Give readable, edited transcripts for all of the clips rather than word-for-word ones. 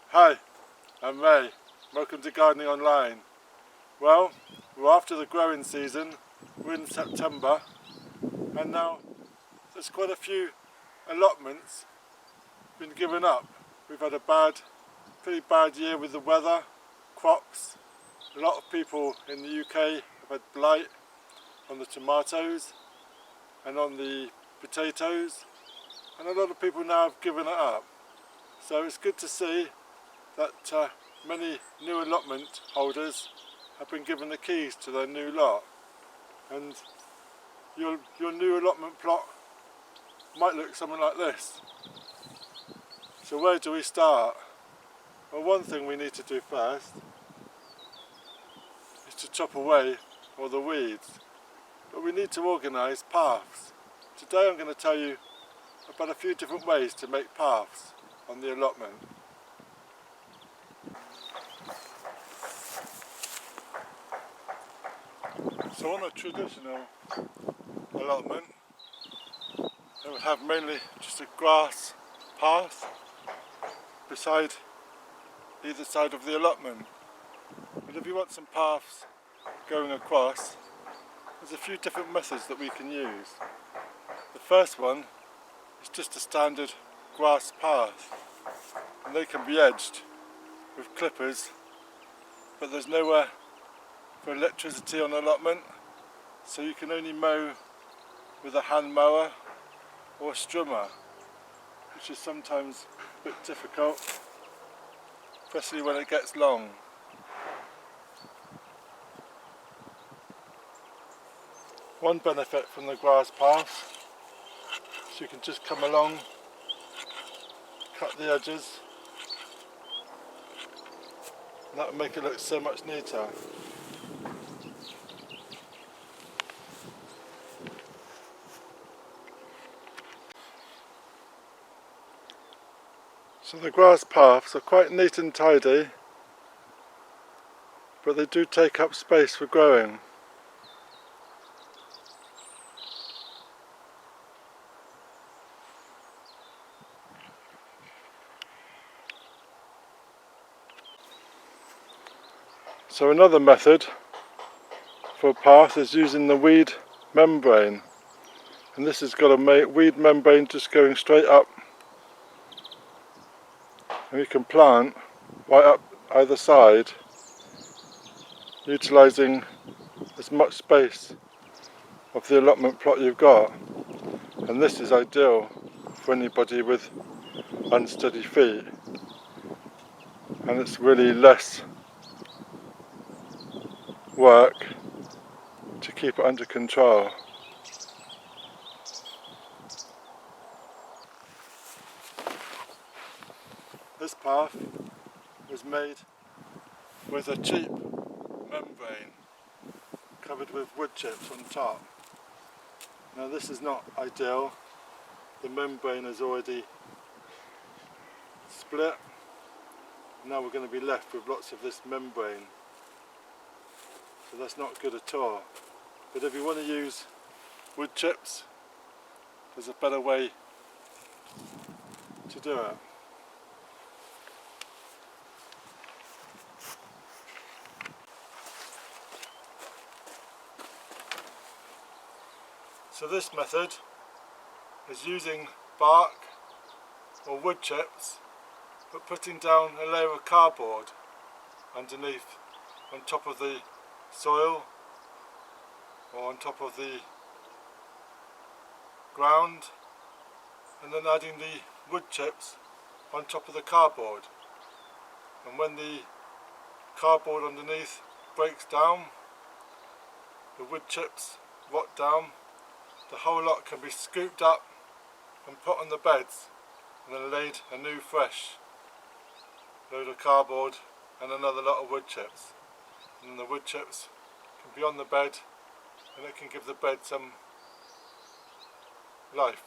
Hi, I'm Ray. Welcome to Gardening Online. Well, we're after the growing season. We're in September, and now there's quite a few allotments been given up. We've had a pretty bad year with the weather, crops. A lot of people in the UK have had blight on the tomatoes and on the potatoes, and a lot of people now have given it up. So it's good to see that many new allotment holders have been given the keys to their new lot, and your new allotment plot might look something like this. So where do we start? Well, one thing we need to do first is to chop away all the weeds, but we need to organise paths. Today I'm going to tell you about a few different ways to make paths on the allotment. So on a traditional allotment, they would have mainly just a grass path beside either side of the allotment. But if you want some paths going across, there's a few different methods that we can use. The first one is just a standard grass path, and they can be edged with clippers, but there's nowhere for electricity on allotment, so you can only mow with a hand mower or a strimmer, which is sometimes a bit difficult, especially when it gets long. One benefit from the grass path is you can just come along, cut the edges, and that will make it look so much neater. So the grass paths are quite neat and tidy, but they do take up space for growing. So another method for a path is using the weed membrane, and this has got a weed membrane just going straight up, and you can plant right up either side, utilising as much space of the allotment plot you've got. And this is ideal for anybody with unsteady feet, and it's really less work to keep it under control. This path was made with a cheap membrane covered with wood chips on top. Now this is not ideal. The membrane is already split. Now we're going to be left with lots of this membrane. So that's not good at all. But if you want to use wood chips, there's a better way to do it. So this method is using bark or wood chips, but putting down a layer of cardboard underneath, on top of the soil or on top of the ground, and then adding the wood chips on top of the cardboard. And when the cardboard underneath breaks down, the wood chips rot down, the whole lot can be scooped up and put on the beds, and then laid a new fresh load of cardboard and another lot of wood chips. And then the wood chips can be on the bed, and it can give the bed some life.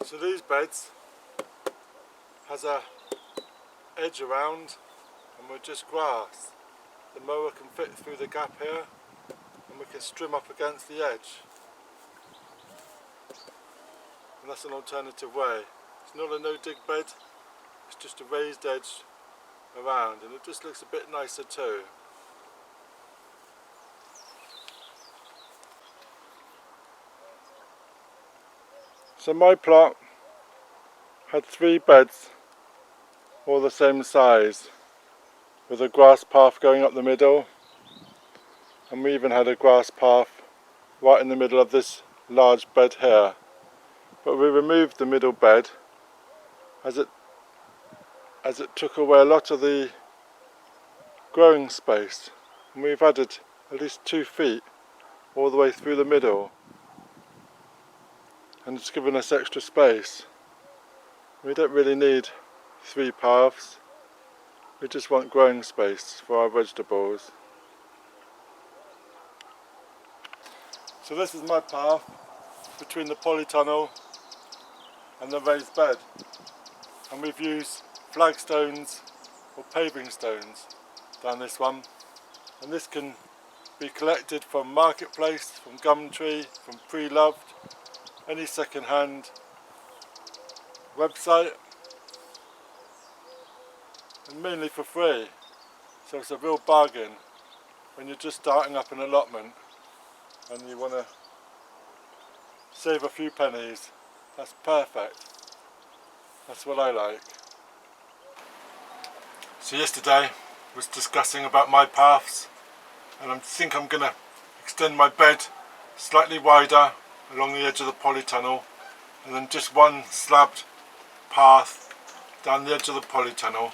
So these beds has a edge around and we're just grass. The mower can fit through the gap here and we can trim up against the edge. And that's an alternative way. It's not a no-dig bed, it's just a raised edge around, and it just looks a bit nicer too. So my plot had 3 beds, all the same size, with a grass path going up the middle, and we even had a grass path right in the middle of this large bed here. But we removed the middle bed as it took away a lot of the growing space, and we've added at least 2 feet all the way through the middle, and it's given us extra space. We don't really need 3 paths, we just want growing space for our vegetables. So this is my path between the polytunnel and the raised bed, and we've used flagstones or paving stones down this one, and this can be collected from Marketplace, from Gumtree, from Pre-Loved, any second-hand website, and mainly for free. So it's a real bargain when you're just starting up an allotment and you want to save a few pennies. That's perfect. That's what I like. So yesterday I was discussing about my paths, and I think I'm going to extend my bed slightly wider along the edge of the polytunnel, and then just one slabbed path down the edge of the polytunnel,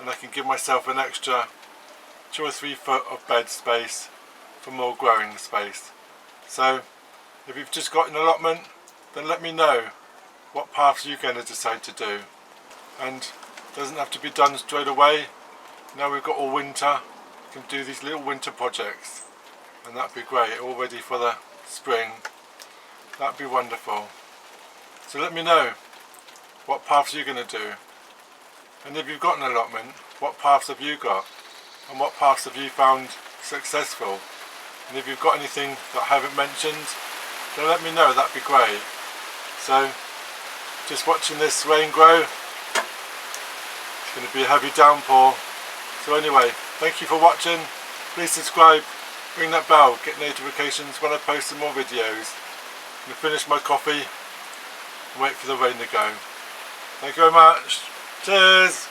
and I can give myself an extra 2 or 3 foot of bed space for more growing space. So if you've just got an allotment, then let me know what paths you're going to decide to do. And it doesn't have to be done straight away. Now we've got all winter, we can do these little winter projects, and that'd be great, all ready for the spring. That'd be wonderful. So let me know what paths you're going to do, and if you've got an allotment, what paths have you got, and what paths have you found successful. And if you've got anything that I haven't mentioned, then let me know, that'd be great. So just watching this rain grow, it's going to be a heavy downpour. So anyway, thank you for watching. Please subscribe, ring that bell, get notifications when I post some more videos. I'm going to finish my coffee and wait for the rain to go. Thank you very much. Cheers!